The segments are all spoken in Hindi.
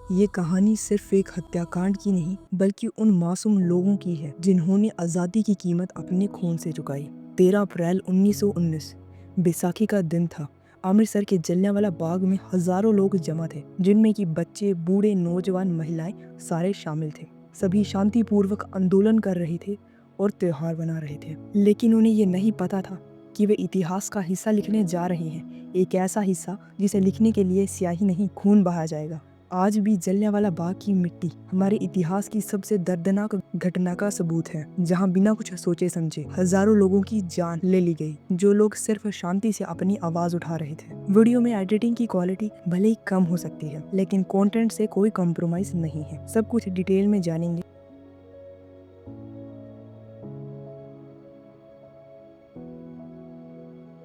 ये कहानी सिर्फ एक हत्याकांड की नहीं बल्कि उन मासूम लोगों की है जिन्होंने आज़ादी की कीमत अपने खून से चुकाई। 13 अप्रैल 1919 बैसाखी का दिन था। अमृतसर के जलियांवाला बाग में हजारों लोग जमा थे, जिनमें कि बच्चे, बूढ़े, नौजवान, महिलाएं सारे शामिल थे। सभी शांतिपूर्वक आंदोलन कर रहे थे और त्योहार मना रहे थे, लेकिन उन्हें ये नहीं पता था कि वे इतिहास का हिस्सा लिखने जा रहे हैं, एक ऐसा हिस्सा जिसे लिखने के लिए स्याही नहीं खून बहा जाएगा। आज भी जलियांवाला बाग की मिट्टी हमारे इतिहास की सबसे दर्दनाक घटना का सबूत है, जहां बिना कुछ सोचे समझे हजारों लोगों की जान ले ली गई, जो लोग सिर्फ शांति से अपनी आवाज उठा रहे थे। वीडियो में एडिटिंग की क्वालिटी भले ही कम हो सकती है, लेकिन कंटेंट से कोई कॉम्प्रोमाइज नहीं है। सब कुछ डिटेल में जानेंगे।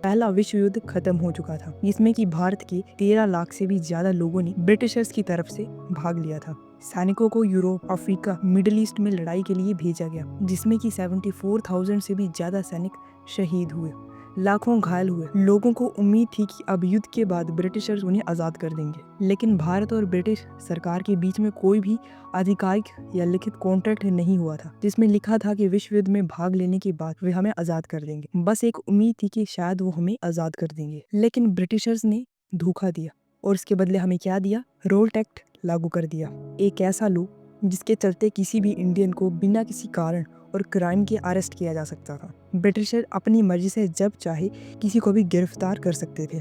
पहला विश्व युद्ध खत्म हो चुका था, जिसमें कि भारत के 13 लाख से भी ज्यादा लोगों ने ब्रिटिशर्स की तरफ से भाग लिया था। सैनिकों को यूरोप, अफ्रीका, मिडिल ईस्ट में लड़ाई के लिए भेजा गया, जिसमें कि 74,000 से भी ज्यादा सैनिक शहीद हुए, लाखों घायल हुए। लोगों को उम्मीद थी कि अब युद्ध के बाद ब्रिटिशर्स उन्हें आजाद कर देंगे, लेकिन भारत और ब्रिटिश सरकार के बीच में कोई भी आधिकारिक या लिखित कॉन्ट्रैक्ट नहीं हुआ था, जिसमें लिखा था कि विश्व युद्ध में भाग लेने के बाद वे हमें आजाद कर देंगे। बस एक उम्मीद थी कि शायद वो हमें आजाद कर देंगे, लेकिन ब्रिटिशर्स ने धोखा दिया और इसके बदले हमें क्या दिया? रोल्ट एक्ट लागू कर दिया। एक ऐसा लॉ जिसके चलते किसी भी इंडियन को बिना किसी कारण और क्राइम के अरेस्ट किया जा सकता था। ब्रिटिशर अपनी मर्जी से जब चाहे किसी को भी गिरफ्तार कर सकते थे,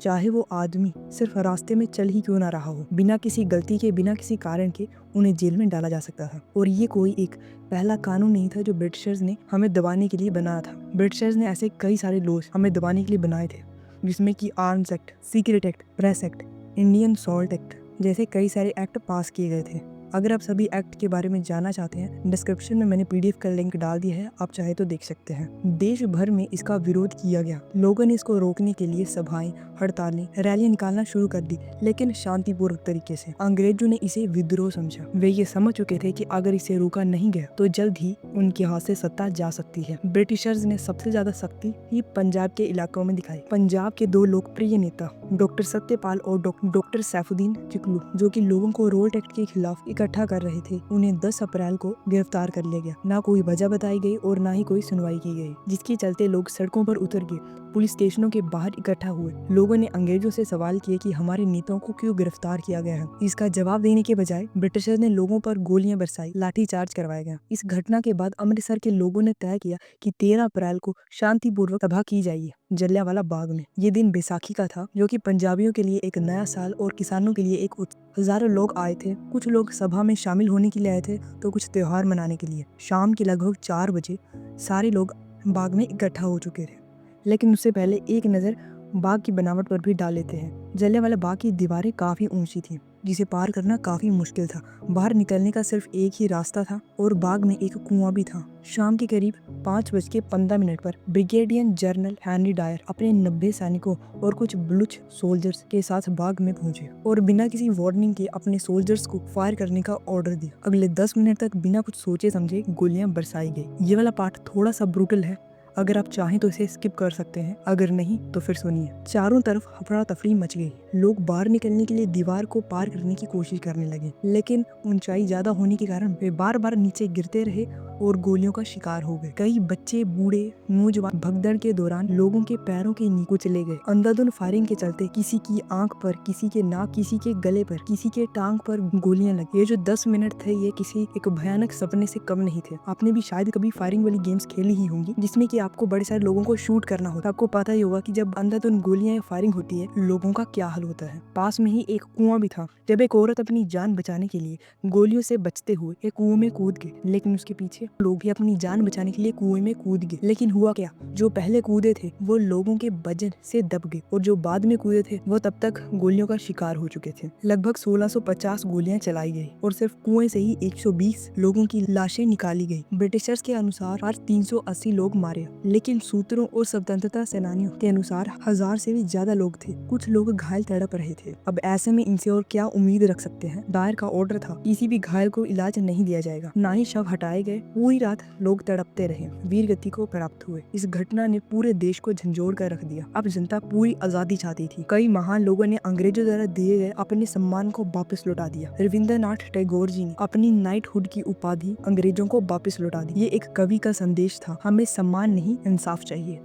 चाहे वो आदमी सिर्फ रास्ते में चल ही क्यों ना रहा हो। बिना किसी गलती के, बिना किसी कारण के उन्हें जेल में डाला जा सकता था। और ये कोई एक पहला कानून नहीं था जो ब्रिटिशर्स ने हमें दबाने के लिए बनाया था। ब्रिटिशर्स ने ऐसे कई सारे लॉज हमें दबाने के लिए बनाए थे, जिसमें कि arms act, secret act, press act, Indian salt act जैसे कई सारे एक्ट पास किए गए थे। अगर आप सभी एक्ट के बारे में जानना चाहते हैं, डिस्क्रिप्शन में मैंने PDF का लिंक डाल दिया है, आप चाहे तो देख सकते हैं। देश भर में इसका विरोध किया गया। लोगों ने इसको रोकने के लिए सभाएं, हड़तालें, रैलियां निकालना शुरू कर दी, लेकिन शांतिपूर्वक तरीके से। अंग्रेजों ने इसे विद्रोह समझा। वे ये समझ चुके थे कि अगर इसे रोका नहीं गया तो जल्द ही उनके हाथ से सत्ता जा सकती है। ब्रिटिशर्स ने सबसे ज्यादा सख्ती ही पंजाब के इलाकों में दिखाई। पंजाब के दो लोकप्रिय नेता डॉक्टर सत्यपाल और डॉक्टर सैफुद्दीन चिकलू, जो कि लोगों को रोल्ट एक्ट के खिलाफ इकट्ठा कर रहे थे, उन्हें 10 अप्रैल को गिरफ्तार कर लिया गया। ना कोई वजह बताई गई और ना ही कोई सुनवाई की गई, जिसके चलते लोग सड़कों पर उतर गए, पुलिस स्टेशनों के बाहर इकट्ठा हुए। लोगों ने अंग्रेजों से सवाल किए कि हमारे नेताओं को क्यों गिरफ्तार किया गया है। इसका जवाब देने के बजाय ब्रिटिशर्स ने लोगों पर गोलियां बरसाई, लाठीचार्ज करवाया गया। इस घटना के बाद अमृतसर के लोगों ने तय किया कि 13 अप्रैल को शांतिपूर्वक सभा की जाएगी जलियांवाला बाग में। ये दिन बैसाखी का था, जो कि पंजाबियों के लिए एक नया साल और किसानों के लिए एक हजारों लोग आए थे। कुछ लोग सभा में शामिल होने के लिए आए थे तो कुछ त्योहार मनाने के लिए। शाम के लगभग 4 बजे सारे लोग बाग में इकट्ठा हो चुके थे, लेकिन उससे पहले एक नज़र बाग की बनावट पर भी डाल लेते हैं। जलियांवाला बाग की दीवारें काफ़ी ऊंची थी, जिसे पार करना काफ़ी मुश्किल था। बाहर निकलने का सिर्फ एक ही रास्ता था और बाग में एक कुआं भी था। शाम के करीब 5:15 पर ब्रिगेडियर जनरल हेनरी डायर अपने 90 सैनिकों और कुछ ब्लूच सोल्जर्स के साथ बाग में पहुंचे और बिना किसी वार्निंग के अपने सोल्जर्स को फायर करने का ऑर्डर दिया। अगले 10 मिनट तक बिना कुछ सोचे समझे गोलियां बरसाई गई। ये वाला पार्ट थोड़ा सा ब्रूटल है, अगर आप चाहें तो इसे स्किप कर सकते हैं, अगर नहीं तो फिर सुनिए। चारों तरफ अफरा तफरी मच गई। लोग बाहर निकलने के लिए दीवार को पार करने की कोशिश करने लगे, लेकिन ऊंचाई ज्यादा होने के कारण वे बार बार नीचे गिरते रहे और गोलियों का शिकार हो गए। कई बच्चे, बूढ़े, नौजवान भगदड़ के दौरान लोगों के पैरों के नीचे कुचले गए। अंधाधुंध फायरिंग के चलते किसी की आंख पर, किसी के नाक, किसी के गले पर, किसी के टांग पर गोलियां लगी। ये जो 10 मिनट थे, ये किसी एक भयानक सपने से कम नहीं थे। आपने भी शायद कभी फायरिंग वाली गेम्स खेली ही होंगी, जिसमें कि आपको बड़े सारे लोगों को शूट करना होता है। आपको पता ही होगा कि जब अंधाधुंध गोलियां फायरिंग होती है, लोगों का क्या हाल होता है। पास में ही एक कुआं भी था। जब एक औरत अपनी जान बचाने के लिए गोलियों से बचते हुए एक कुएं में कूद गई, लेकिन उसके पीछे लोग भी अपनी जान बचाने के लिए कुएं में कूद गए। लेकिन हुआ क्या, जो पहले कूदे थे वो लोगों के वजन से दब गए और जो बाद में कूदे थे वो तब तक गोलियों का शिकार हो चुके थे। लगभग 1650 गोलियां चलाई गई और सिर्फ कुएं से ही 120 लोगों की लाशें निकाली गई। ब्रिटिशर्स के अनुसार 380 लोग मारे, लेकिन सूत्रों और स्वतंत्रता सेनानियों के अनुसार 1000 से भी ज्यादा लोग थे। कुछ लोग घायल तड़प रहे थे। अब ऐसे में इनसे और क्या उम्मीद रख सकते हैं। डायर का ऑर्डर था, किसी भी घायल को इलाज नहीं दिया जाएगा, ना ही शव हटाए गए पूरी रात लोग तड़पते रहे, वीर गति को प्राप्त हुए। इस घटना ने पूरे देश को झंझोड़ कर रख दिया। अब जनता पूरी आजादी चाहती थी। कई महान लोगों ने अंग्रेजों द्वारा दिए गए अपने सम्मान को वापस लौटा दिया। रविंद्रनाथ टैगोर जी ने अपनी नाइटहुड की उपाधि अंग्रेजों को वापस लौटा दी। ये एक कवि का संदेश था, हमें सम्मान नहीं इंसाफ चाहिए।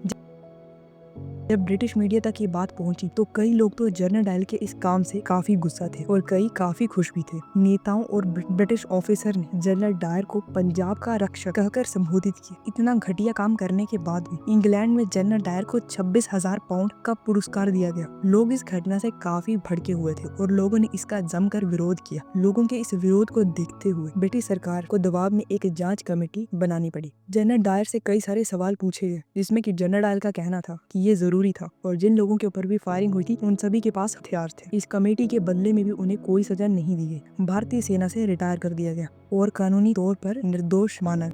जब ब्रिटिश मीडिया तक ये बात पहुंची तो कई लोग तो जनरल डायल के इस काम से काफी गुस्सा थे और कई काफी खुश भी थे। नेताओं और ब्रिटिश ऑफिसर ने जनरल डायर को पंजाब का रक्षक कहकर संबोधित किया। इतना घटिया काम करने के बाद भी इंग्लैंड में जनरल डायर को 26,000 पाउंड का पुरस्कार दिया गया। लोग इस घटना से काफी भड़के हुए थे और लोगों ने इसका जमकर विरोध किया। लोगों के इस विरोध को देखते हुए ब्रिटिश सरकार को दबाव में एक जांच कमेटी बनानी पड़ी। जनरल डायर से कई सारे सवाल पूछे गए, जिसमें कि जनरल डायर का कहना था कि ये जरूरी था और जिन लोगों के ऊपर भी फायरिंग हुई थी उन सभी के पास हथियार थे। इस कमेटी के बदले में भी उन्हें कोई सजा नहीं दी गई। भारतीय सेना से रिटायर कर दिया गया और कानूनी तौर पर निर्दोष माना।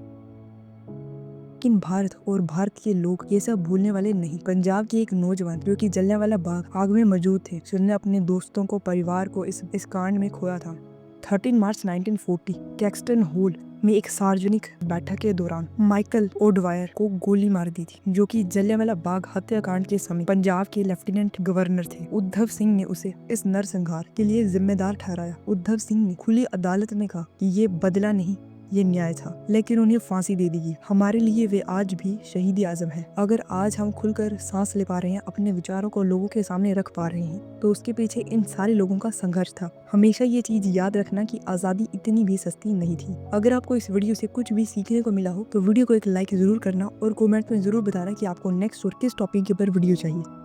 लेकिन भारत और भारत के लोग ये सब भूलने वाले नहीं। पंजाब की एक नौजवान जो कि जलियांवाला बाग आग में मौजूद थे, जिसने अपने दोस्तों को, परिवार को इस कांड में खोया था। 13 मार्च 1940 कैक्सटन हॉल में एक सार्वजनिक बैठक के दौरान माइकल ओडवायर को गोली मार दी थी, जो कि जलियांवाला बाग हत्याकांड के समय पंजाब के लेफ्टिनेंट गवर्नर थे। उद्धव सिंह ने उसे इस नरसंहार के लिए जिम्मेदार ठहराया। उद्धव सिंह ने खुली अदालत में कहा कि ये बदला नहीं, ये न्याय था, लेकिन उन्हें फांसी दे दी गई। हमारे लिए वे आज भी शहीद आजम है। अगर आज हम खुलकर सांस ले पा रहे हैं, अपने विचारों को लोगों के सामने रख पा रहे हैं, तो उसके पीछे इन सारे लोगों का संघर्ष था। हमेशा ये चीज याद रखना कि आजादी इतनी भी सस्ती नहीं थी। अगर आपको इस वीडियो से कुछ भी सीखने को मिला हो तो वीडियो को एक लाइक जरूर करना और कमेंट में जरूर बताना कि आपको नेक्स्ट और किस टॉपिक के ऊपर वीडियो चाहिए।